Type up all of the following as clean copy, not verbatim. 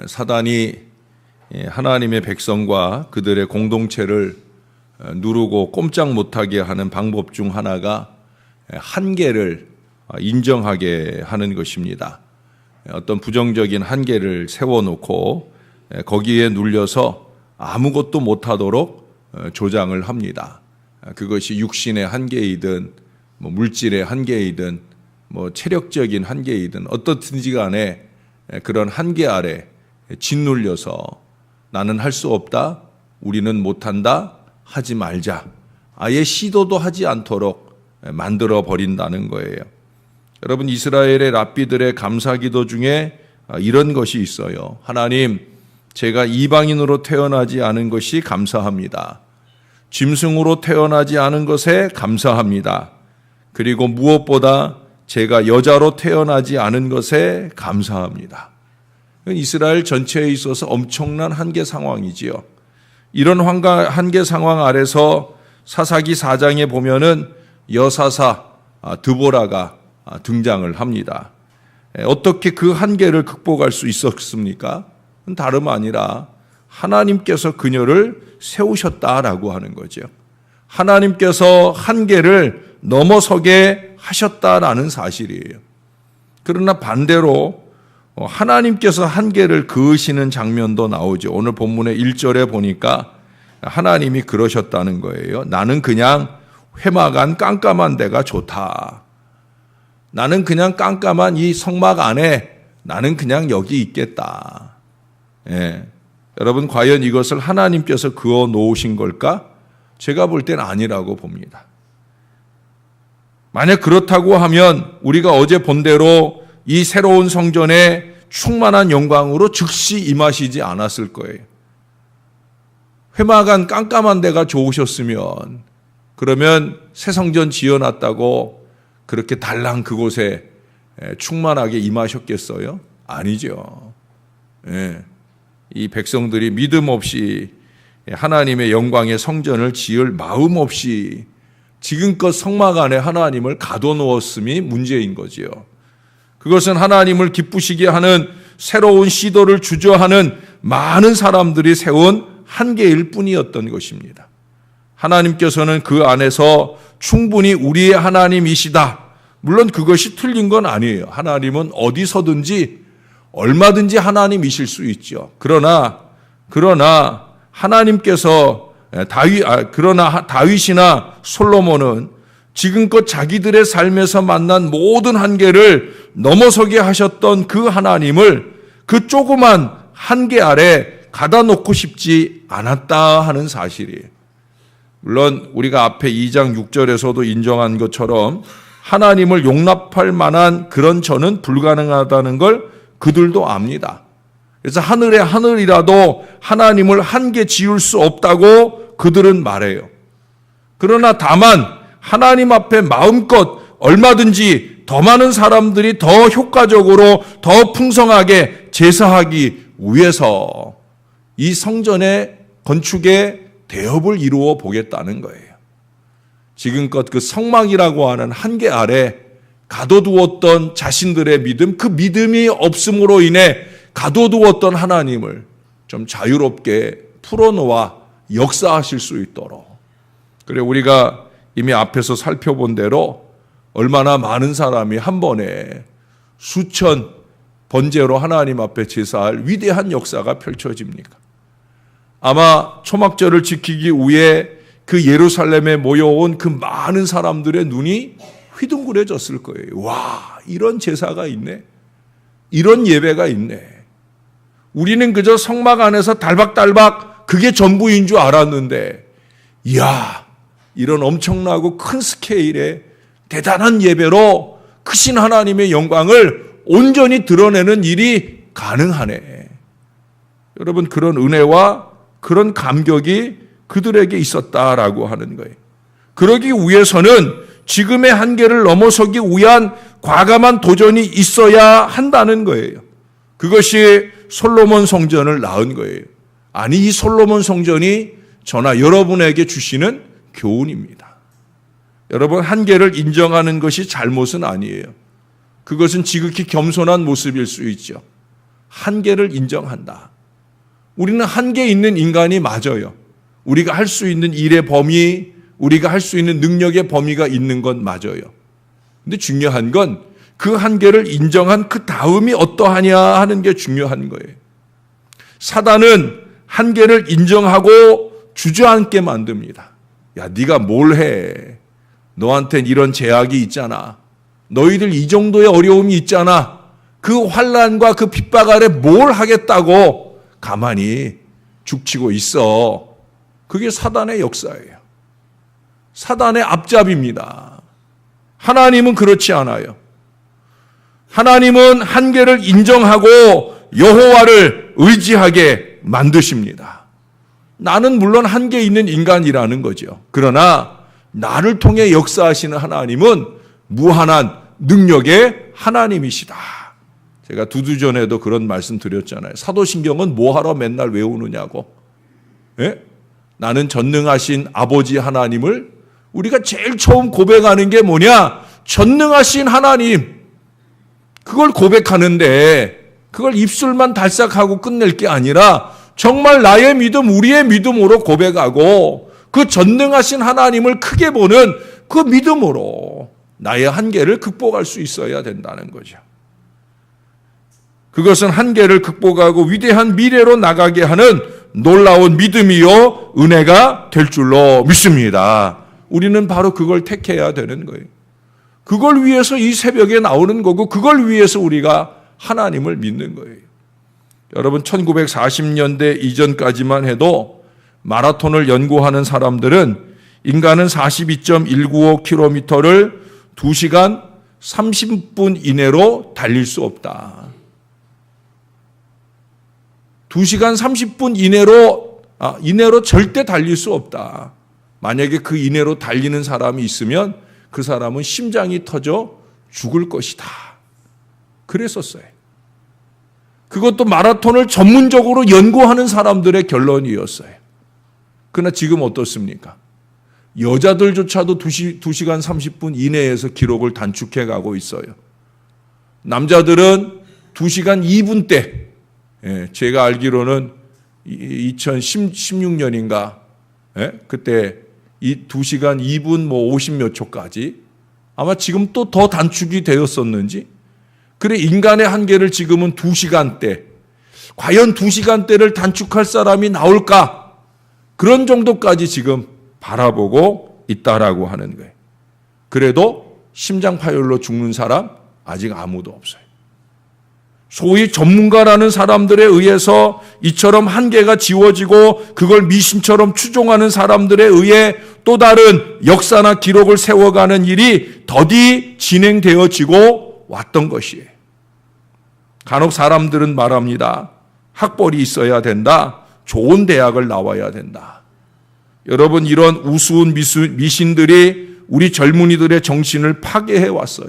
사단이 하나님의 백성과 그들의 공동체를 누르고 꼼짝 못하게 하는 방법 중 하나가 한계를 인정하게 하는 것입니다. 어떤 부정적인 한계를 세워놓고 거기에 눌려서 아무것도 못하도록 조장을 합니다. 그것이 육신의 한계이든 물질의 한계이든 체력적인 한계이든 어떻든지 간에 그런 한계 아래 짓눌려서 나는 할 수 없다, 우리는 못한다, 하지 말자, 아예 시도도 하지 않도록 만들어 버린다는 거예요. 여러분, 이스라엘의 랍비들의 감사기도 중에 이런 것이 있어요. 하나님, 제가 이방인으로 태어나지 않은 것이 감사합니다. 짐승으로 태어나지 않은 것에 감사합니다. 그리고 무엇보다 제가 여자로 태어나지 않은 것에 감사합니다. 이스라엘 전체에 있어서 엄청난 한계 상황이지요. 이런 한계 상황 아래서 사사기 4장에 보면은 여사사 드보라가 등장을 합니다. 어떻게 그 한계를 극복할 수 있었습니까? 다름 아니라 하나님께서 그녀를 세우셨다라고 하는 거죠. 하나님께서 한계를 넘어서게 하셨다라는 사실이에요. 그러나 반대로 하나님께서 한계를 그으시는 장면도 나오죠. 오늘 본문의 1절에 보니까 하나님이 그러셨다는 거예요. 나는 그냥 회막안 깜깜한 데가 좋다. 나는 그냥 깜깜한 이 성막 안에 나는 그냥 여기 있겠다. 여러분, 과연 이것을 하나님께서 그어 놓으신 걸까? 제가 볼 땐 아니라고 봅니다. 만약 그렇다고 하면 우리가 어제 본 대로 이 새로운 성전에 충만한 영광으로 즉시 임하시지 않았을 거예요. 회막안 깜깜한 데가 좋으셨으면 그러면 새 성전 지어놨다고 그렇게 달랑 그곳에 충만하게 임하셨겠어요? 아니죠. 이 백성들이 믿음 없이 하나님의 영광의 성전을 지을 마음 없이 지금껏 성막 안에 하나님을 가둬놓았음이 문제인 거지요. 그것은 하나님을 기쁘시게 하는 새로운 시도를 주저하는 많은 사람들이 세운 한계일 뿐이었던 것입니다. 하나님께서는 그 안에서 충분히 우리의 하나님이시다. 물론 그것이 틀린 건 아니에요. 하나님은 어디서든지 얼마든지 하나님이실 수 있죠. 그러나 하나님께서 그러나 다윗이나 솔로몬은 지금껏 자기들의 삶에서 만난 모든 한계를 넘어서게 하셨던 그 하나님을 그 조그만 한계 아래 가다 놓고 싶지 않았다 하는 사실이에요. 물론 우리가 앞에 2장 6절에서도 인정한 것처럼 하나님을 용납할 만한 그런 저는 불가능하다는 걸 그들도 압니다. 그래서 하늘의 하늘이라도 하나님을 한계 지울 수 없다고 그들은 말해요. 그러나 다만 하나님 앞에 마음껏 얼마든지 더 많은 사람들이 더 효과적으로 더 풍성하게 제사하기 위해서 이 성전의 건축의 대업을 이루어 보겠다는 거예요. 지금껏 그 성막이라고 하는 한계 아래 가둬두었던 자신들의 믿음, 그 믿음이 없음으로 인해 가둬두었던 하나님을 좀 자유롭게 풀어놓아 역사하실 수 있도록. 그래, 우리가 이미 앞에서 살펴본 대로 얼마나 많은 사람이 한 번에 수천 번제로 하나님 앞에 제사할 위대한 역사가 펼쳐집니까? 아마 초막절을 지키기 위해 그 예루살렘에 모여온 그 많은 사람들의 눈이 휘둥그레졌을 거예요. 와, 이런 제사가 있네. 이런 예배가 있네. 우리는 그저 성막 안에서 달박달박 그게 전부인 줄 알았는데, 이야, 이런 엄청나고 큰 스케일의 대단한 예배로 크신 하나님의 영광을 온전히 드러내는 일이 가능하네. 여러분, 그런 은혜와 그런 감격이 그들에게 있었다라고 하는 거예요. 그러기 위해서는 지금의 한계를 넘어서기 위한 과감한 도전이 있어야 한다는 거예요. 그것이 솔로몬 성전을 낳은 거예요. 아니, 이 솔로몬 성전이 저나 여러분에게 주시는 교훈입니다. 여러분, 한계를 인정하는 것이 잘못은 아니에요. 그것은 지극히 겸손한 모습일 수 있죠. 한계를 인정한다. 우리는 한계 있는 인간이 맞아요. 우리가 할 수 있는 일의 범위, 우리가 할 수 있는 능력의 범위가 있는 건 맞아요. 근데 중요한 건 그 한계를 인정한 그 다음이 어떠하냐 하는 게 중요한 거예요. 사단은 한계를 인정하고 주저앉게 만듭니다. 야, 네가 뭘 해? 너한텐 이런 제약이 있잖아. 너희들 이 정도의 어려움이 있잖아. 그 환난과 그 핍박 아래 뭘 하겠다고 가만히 죽치고 있어. 그게 사단의 역사예요. 사단의 앞잡이입니다. 하나님은 그렇지 않아요. 하나님은 한계를 인정하고 여호와를 의지하게 만드십니다. 나는 물론 한계 있는 인간이라는 거죠. 그러나 나를 통해 역사하시는 하나님은 무한한 능력의 하나님이시다. 제가 두주전에도 그런 말씀 드렸잖아요. 사도신경은 뭐하러 맨날 외우느냐고. 예? 나는 전능하신 아버지 하나님을 우리가 제일 처음 고백하는 게 뭐냐? 전능하신 하나님. 그걸 고백하는데 그걸 입술만 달싹하고 끝낼 게 아니라 정말 나의 믿음, 우리의 믿음으로 고백하고 그 전능하신 하나님을 크게 보는 그 믿음으로 나의 한계를 극복할 수 있어야 된다는 거죠. 그것은 한계를 극복하고 위대한 미래로 나가게 하는 놀라운 믿음이요 은혜가 될 줄로 믿습니다. 우리는 바로 그걸 택해야 되는 거예요. 그걸 위해서 이 새벽에 나오는 거고 그걸 위해서 우리가 하나님을 믿는 거예요. 여러분 1940년대 이전까지만 해도 마라톤을 연구하는 사람들은 인간은 42.195km를 2시간 30분 이내로 달릴 수 없다. 2시간 30분 이내로 절대 달릴 수 없다. 만약에 그 이내로 달리는 사람이 있으면 그 사람은 심장이 터져 죽을 것이다. 그랬었어요. 그것도 마라톤을 전문적으로 연구하는 사람들의 결론이었어요. 그러나 지금 어떻습니까? 여자들조차도 2시간 30분 이내에서 기록을 단축해 가고 있어요. 남자들은 2시간 2분대, 제가 알기로는 2016년인가, 그때 이 2시간 2분 50몇 초까지 아마 지금 또 더 단축이 되었었는지, 그래 인간의 한계를 지금은 2시간대, 과연 2시간대를 단축할 사람이 나올까? 그런 정도까지 지금 바라보고 있다라고 하는 거예요. 그래도 심장파열로 죽는 사람 아직 아무도 없어요. 소위 전문가라는 사람들에 의해서 이처럼 한계가 지워지고 그걸 미신처럼 추종하는 사람들에 의해 또 다른 역사나 기록을 세워가는 일이 더디 진행되어지고 왔던 것이에요. 간혹 사람들은 말합니다. 학벌이 있어야 된다. 좋은 대학을 나와야 된다. 여러분, 이런 우스운 미신들이 우리 젊은이들의 정신을 파괴해 왔어요.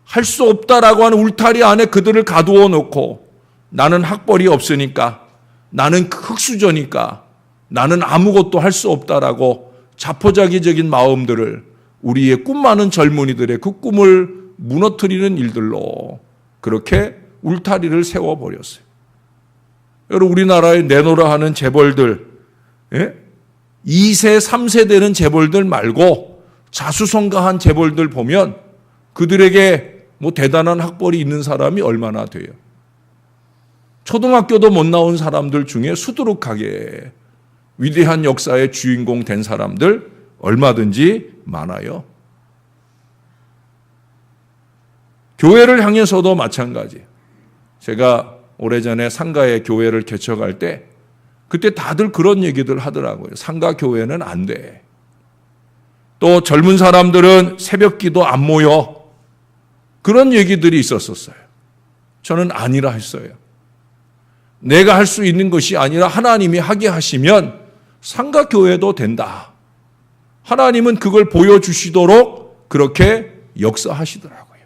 할 수 없다라고 하는 울타리 안에 그들을 가두어 놓고 나는 학벌이 없으니까, 나는 흙수저니까, 나는 아무것도 할 수 없다라고 자포자기적인 마음들을 우리의 꿈 많은 젊은이들의 그 꿈을 무너뜨리는 일들로 그렇게 울타리를 세워버렸어요. 여러분, 우리나라에 내노라 하는 재벌들, 2세, 3세 되는 재벌들 말고 자수성가한 재벌들 보면 그들에게 대단한 학벌이 있는 사람이 얼마나 돼요. 초등학교도 못 나온 사람들 중에 수두룩하게 위대한 역사의 주인공 된 사람들 얼마든지 많아요. 교회를 향해서도 마찬가지. 제가 오래전에 상가에 교회를 개척할 때 그때 다들 그런 얘기들 하더라고요. 상가 교회는 안 돼. 또 젊은 사람들은 새벽기도 안 모여. 그런 얘기들이 있었어요. 저는 아니라 했어요. 내가 할 수 있는 것이 아니라 하나님이 하게 하시면 상가 교회도 된다. 하나님은 그걸 보여주시도록 그렇게 역사하시더라고요.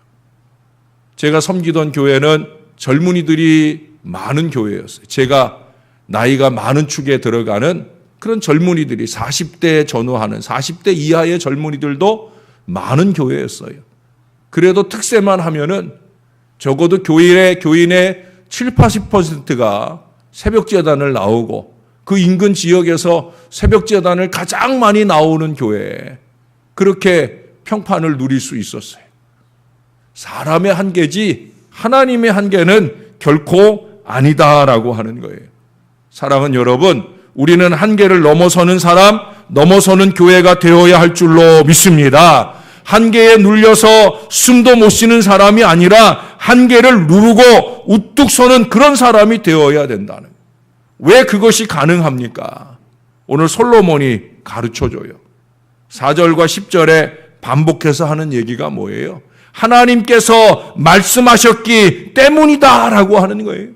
제가 섬기던 교회는 젊은이들이 많은 교회였어요. 제가 나이가 많은 축에 들어가는 그런 젊은이들이 40대에 전후하는 40대 이하의 젊은이들도 많은 교회였어요. 그래도 특세만 하면은 적어도 교인의 7, 80%가 새벽제단을 나오고 그 인근 지역에서 새벽제단을 가장 많이 나오는 교회에 그렇게 평판을 누릴 수 있었어요. 사람의 한계지 하나님의 한계는 결코 아니다라고 하는 거예요. 사랑하는 여러분, 우리는 한계를 넘어서는 사람, 넘어서는 교회가 되어야 할 줄로 믿습니다. 한계에 눌려서 숨도 못 쉬는 사람이 아니라 한계를 누르고 우뚝 서는 그런 사람이 되어야 된다는 거예요. 왜 그것이 가능합니까? 오늘 솔로몬이 가르쳐줘요. 4절과 10절에 반복해서 하는 얘기가 뭐예요? 하나님께서 말씀하셨기 때문이다라고 하는 거예요.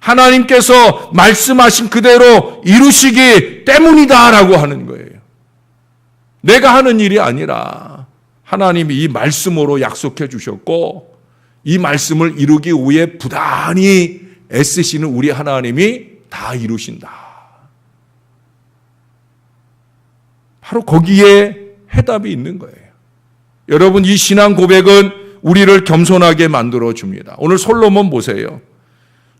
하나님께서 말씀하신 그대로 이루시기 때문이다라고 하는 거예요. 내가 하는 일이 아니라 하나님이 이 말씀으로 약속해 주셨고 이 말씀을 이루기 위해 부단히 애쓰시는 우리 하나님이 다 이루신다. 바로 거기에 해답이 있는 거예요. 여러분, 이 신앙 고백은 우리를 겸손하게 만들어 줍니다. 오늘 솔로몬 보세요.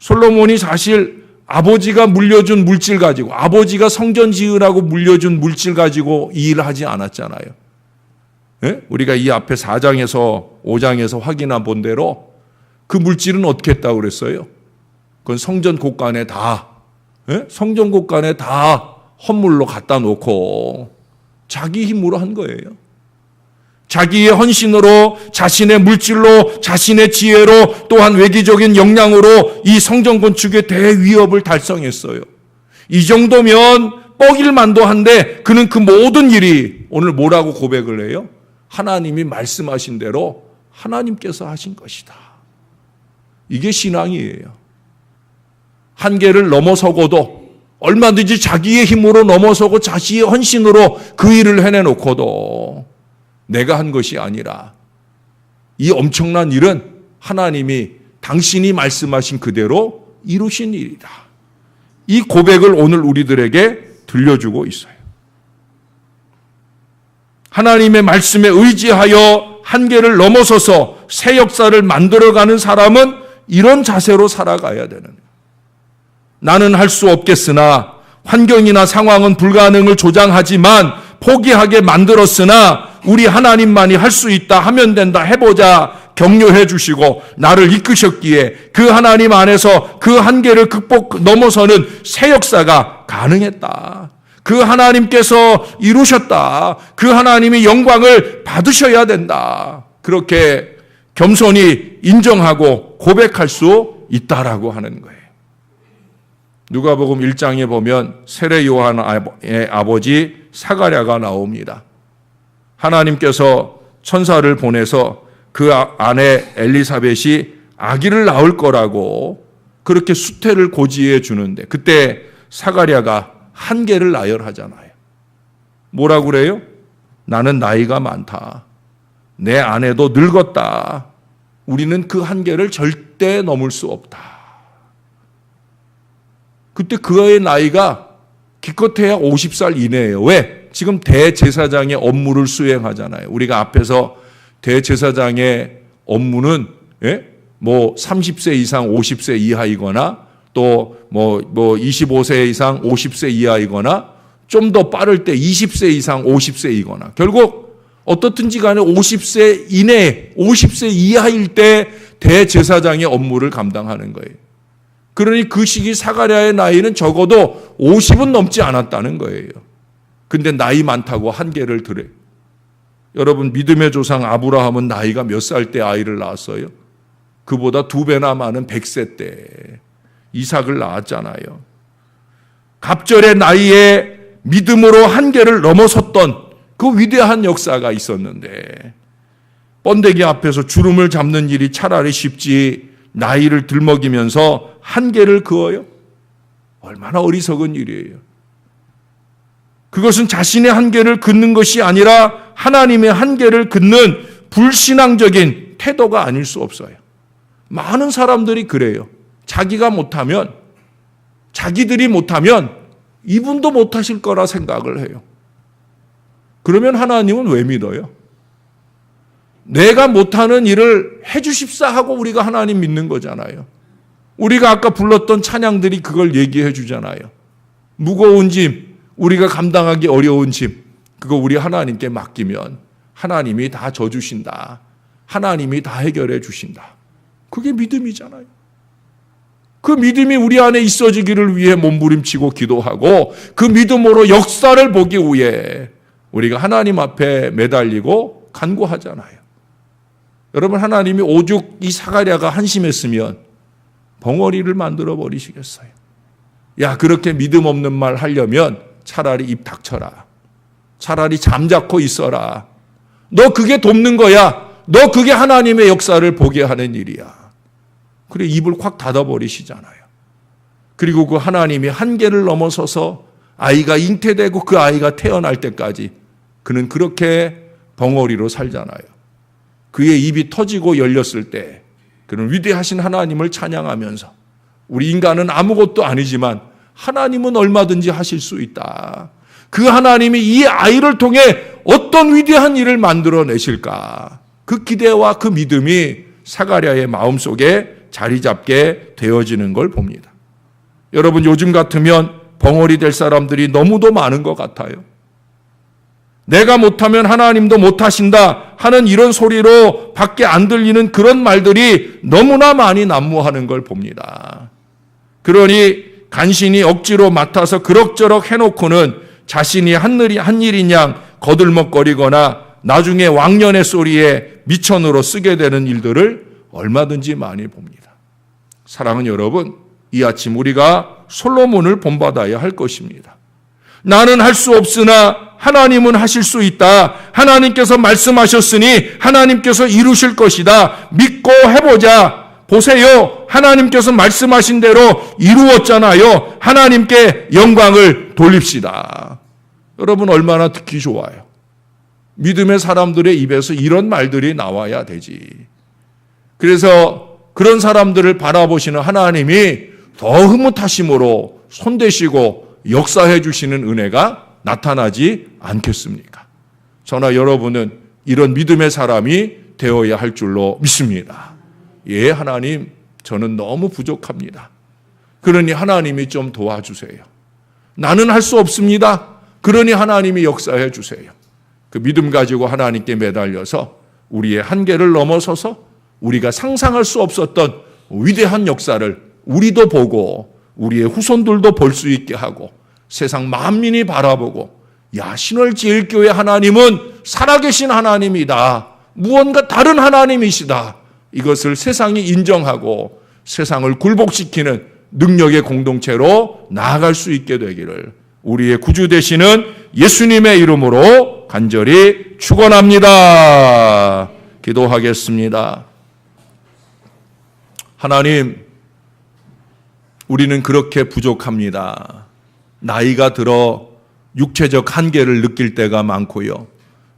솔로몬이 사실 아버지가 물려준 물질 가지고, 아버지가 성전 지으라고 물려준 물질 가지고 이 일을 하지 않았잖아요. 예? 우리가 이 앞에 4장에서 5장에서 확인한 본대로 그 물질은 어떻게 했다고 그랬어요? 그건 성전 곳간에 다, 예? 성전 곳간에 다 헌물로 갖다 놓고 자기 힘으로 한 거예요. 자기의 헌신으로, 자신의 물질로, 자신의 지혜로, 또한 외기적인 역량으로 이 성전 건축의 대위협을 달성했어요. 이 정도면 뻐길 만도 한데 그는 그 모든 일이 오늘 뭐라고 고백을 해요? 하나님이 말씀하신 대로 하나님께서 하신 것이다. 이게 신앙이에요. 한계를 넘어서고도 얼마든지 자기의 힘으로 넘어서고 자신의 헌신으로 그 일을 해내놓고도 내가 한 것이 아니라 이 엄청난 일은 하나님이 당신이 말씀하신 그대로 이루신 일이다. 이 고백을 오늘 우리들에게 들려주고 있어요. 하나님의 말씀에 의지하여 한계를 넘어서서 새 역사를 만들어가는 사람은 이런 자세로 살아가야 되는 거예요. 나는 할 수 없겠으나 환경이나 상황은 불가능을 조장하지만 포기하게 만들었으나 우리 하나님만이 할 수 있다, 하면 된다, 해보자 격려해 주시고 나를 이끄셨기에 그 하나님 안에서 그 한계를 넘어서는 새 역사가 가능했다. 그 하나님께서 이루셨다. 그 하나님이 영광을 받으셔야 된다. 그렇게 겸손히 인정하고 고백할 수 있다라고 하는 거예요. 누가복음 1장에 보면 세례 요한의 아버지 사가랴가 나옵니다. 하나님께서 천사를 보내서 그 아내 엘리사벳이 아기를 낳을 거라고 그렇게 수태를 고지해 주는데 그때 사가랴가 한계를 나열하잖아요. 뭐라고 그래요? 나는 나이가 많다. 내 아내도 늙었다. 우리는 그 한계를 절대 넘을 수 없다. 그때 그의 나이가 기껏해야 50살 이내예요. 왜? 지금 대제사장의 업무를 수행하잖아요. 우리가 앞에서 대제사장의 업무는 뭐 30세 이상 50세 이하이거나 또 뭐 25세 이상 50세 이하이거나 좀 더 빠를 때 20세 이상 50세이거나 결국 어떻든지 간에 50세 이내, 50세 이하일 때 대제사장의 업무를 감당하는 거예요. 그러니 그 시기 사가랴의 나이는 적어도 50은 넘지 않았다는 거예요. 근데 나이 많다고 한계를 들어요. 여러분, 믿음의 조상 아브라함은 나이가 몇 살 때 아이를 낳았어요? 그보다 2배나 많은 100세 때 이삭을 낳았잖아요. 갑절의 나이에 믿음으로 한계를 넘어섰던 그 위대한 역사가 있었는데 번데기 앞에서 주름을 잡는 일이 차라리 쉽지 나이를 들먹이면서 한계를 그어요? 얼마나 어리석은 일이에요. 그것은 자신의 한계를 긋는 것이 아니라 하나님의 한계를 긋는 불신앙적인 태도가 아닐 수 없어요. 많은 사람들이 그래요. 자기가 못하면, 자기들이 못하면 이분도 못하실 거라 생각을 해요. 그러면 하나님은 왜 믿어요? 내가 못하는 일을 해주십사 하고 우리가 하나님 믿는 거잖아요. 우리가 아까 불렀던 찬양들이 그걸 얘기해 주잖아요. 무거운 짐, 우리가 감당하기 어려운 짐, 그거 우리 하나님께 맡기면 하나님이 다 져주신다. 하나님이 다 해결해 주신다. 그게 믿음이잖아요. 그 믿음이 우리 안에 있어지기를 위해 몸부림치고 기도하고 그 믿음으로 역사를 보기 위해 우리가 하나님 앞에 매달리고 간구하잖아요. 여러분, 하나님이 오죽 이 사가랴가 한심했으면 벙어리를 만들어 버리시겠어요. 야, 그렇게 믿음 없는 말 하려면 차라리 입 닥쳐라. 차라리 잠자코 있어라. 너 그게 돕는 거야. 너 그게 하나님의 역사를 보게 하는 일이야. 그래, 입을 콱 닫아버리시잖아요. 그리고 그 하나님이 한계를 넘어서서 아이가 잉태되고 그 아이가 태어날 때까지 그는 그렇게 벙어리로 살잖아요. 그의 입이 터지고 열렸을 때 그는 위대하신 하나님을 찬양하면서 우리 인간은 아무것도 아니지만 하나님은 얼마든지 하실 수 있다. 그 하나님이 이 아이를 통해 어떤 위대한 일을 만들어내실까. 그 기대와 그 믿음이 사가랴의 마음속에 자리 잡게 되어지는 걸 봅니다. 여러분, 요즘 같으면 벙어리 될 사람들이 너무도 많은 것 같아요. 내가 못하면 하나님도 못하신다 하는 이런 소리로 밖에 안 들리는 그런 말들이 너무나 많이 난무하는 걸 봅니다. 그러니 간신히 억지로 맡아서 그럭저럭 해놓고는 자신이 한 일인 양 거들먹거리거나 나중에 왕년의 소리에 미천으로 쓰게 되는 일들을 얼마든지 많이 봅니다. 사랑하는 여러분, 이 아침 우리가 솔로몬을 본받아야 할 것입니다. 나는 할 수 없으나 하나님은 하실 수 있다. 하나님께서 말씀하셨으니 하나님께서 이루실 것이다. 믿고 해보자. 보세요. 하나님께서 말씀하신 대로 이루었잖아요. 하나님께 영광을 돌립시다. 여러분, 얼마나 듣기 좋아요. 믿음의 사람들의 입에서 이런 말들이 나와야 되지. 그래서 그런 사람들을 바라보시는 하나님이 더 흐뭇하심으로 손대시고 역사해 주시는 은혜가 나타나지 않겠습니까? 저나 여러분은 이런 믿음의 사람이 되어야 할 줄로 믿습니다. 예, 하나님, 저는 너무 부족합니다. 그러니 하나님이 좀 도와주세요. 나는 할 수 없습니다. 그러니 하나님이 역사해 주세요. 그 믿음 가지고 하나님께 매달려서 우리의 한계를 넘어서서 우리가 상상할 수 없었던 위대한 역사를 우리도 보고 우리의 후손들도 볼 수 있게 하고 세상 만민이 바라보고, 야, 신월제일교회 하나님은 살아계신 하나님이다. 무언가 다른 하나님이시다. 이것을 세상이 인정하고 세상을 굴복시키는 능력의 공동체로 나아갈 수 있게 되기를 우리의 구주 되시는 예수님의 이름으로 간절히 축원합니다. 기도하겠습니다. 하나님, 우리는 그렇게 부족합니다. 나이가 들어 육체적 한계를 느낄 때가 많고요.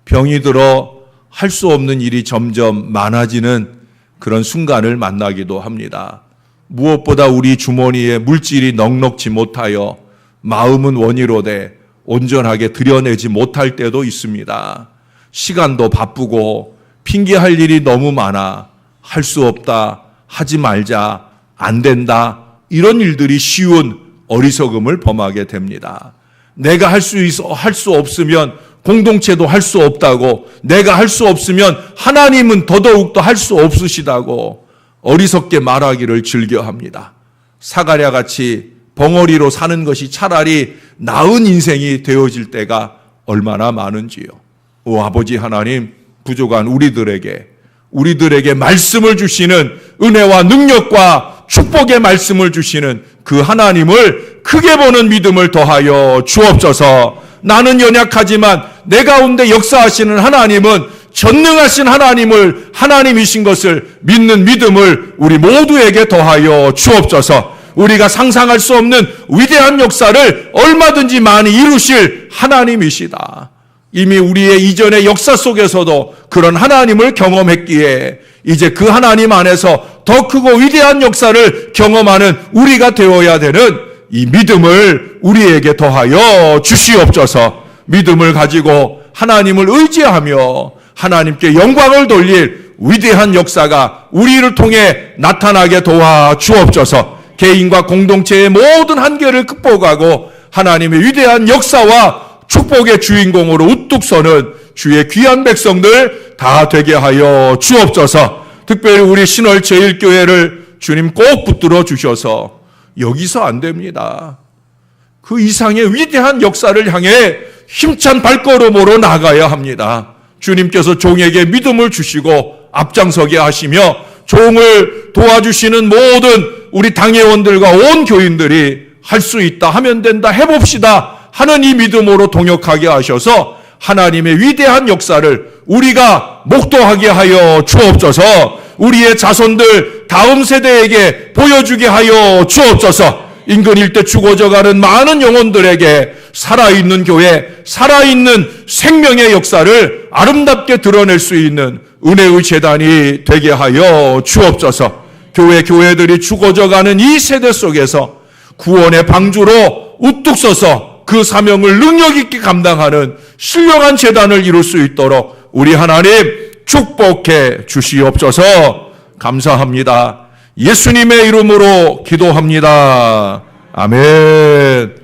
병이 들어 할 수 없는 일이 점점 많아지는 그런 순간을 만나기도 합니다. 무엇보다 우리 주머니에 물질이 넉넉지 못하여 마음은 원이로되 온전하게 드러내지 못할 때도 있습니다. 시간도 바쁘고 핑계할 일이 너무 많아 할 수 없다, 하지 말자, 안 된다, 이런 일들이 쉬운 어리석음을 범하게 됩니다. 내가 할 수 없으면 공동체도 할 수 없다고, 내가 할 수 없으면 하나님은 더더욱더 할 수 없으시다고 어리석게 말하기를 즐겨합니다. 사가랴같이 벙어리로 사는 것이 차라리 나은 인생이 되어질 때가 얼마나 많은지요. 오 아버지 하나님, 부족한 우리들에게 말씀을 주시는 은혜와 능력과 축복의 말씀을 주시는 그 하나님을 크게 보는 믿음을 더하여 주옵소서. 나는 연약하지만 내 가운데 역사하시는 하나님은 전능하신 하나님이신 것을 믿는 믿음을 우리 모두에게 더하여 주옵소서. 우리가 상상할 수 없는 위대한 역사를 얼마든지 많이 이루실 하나님이시다. 이미 우리의 이전의 역사 속에서도 그런 하나님을 경험했기에 이제 그 하나님 안에서 더 크고 위대한 역사를 경험하는 우리가 되어야 되는 이 믿음을 우리에게 더하여 주시옵소서. 믿음을 가지고 하나님을 의지하며 하나님께 영광을 돌릴 위대한 역사가 우리를 통해 나타나게 도와 주옵소서. 개인과 공동체의 모든 한계를 극복하고 하나님의 위대한 역사와 축복의 주인공으로 우뚝 서는 주의 귀한 백성들 다 되게 하여 주옵소서. 특별히 우리 신월 제1교회를 주님 꼭 붙들어 주셔서 여기서 안 됩니다. 그 이상의 위대한 역사를 향해 힘찬 발걸음으로 나가야 합니다. 주님께서 종에게 믿음을 주시고 앞장서게 하시며 종을 도와주시는 모든 우리 당회원들과 온 교인들이 할 수 있다, 하면 된다, 해봅시다 하는 이 믿음으로 동역하게 하셔서 하나님의 위대한 역사를 우리가 목도하게 하여 주옵소서. 우리의 자손들 다음 세대에게 보여주게 하여 주옵소서. 인근 일대 죽어져가는 많은 영혼들에게 살아있는 교회, 살아있는 생명의 역사를 아름답게 드러낼 수 있는 은혜의 재단이 되게 하여 주옵소서. 교회들이 죽어져가는 이 세대 속에서 구원의 방주로 우뚝 서서 그 사명을 능력 있게 감당하는 신령한 재단을 이룰 수 있도록 우리 하나님 축복해 주시옵소서. 감사합니다. 예수님의 이름으로 기도합니다. 아멘.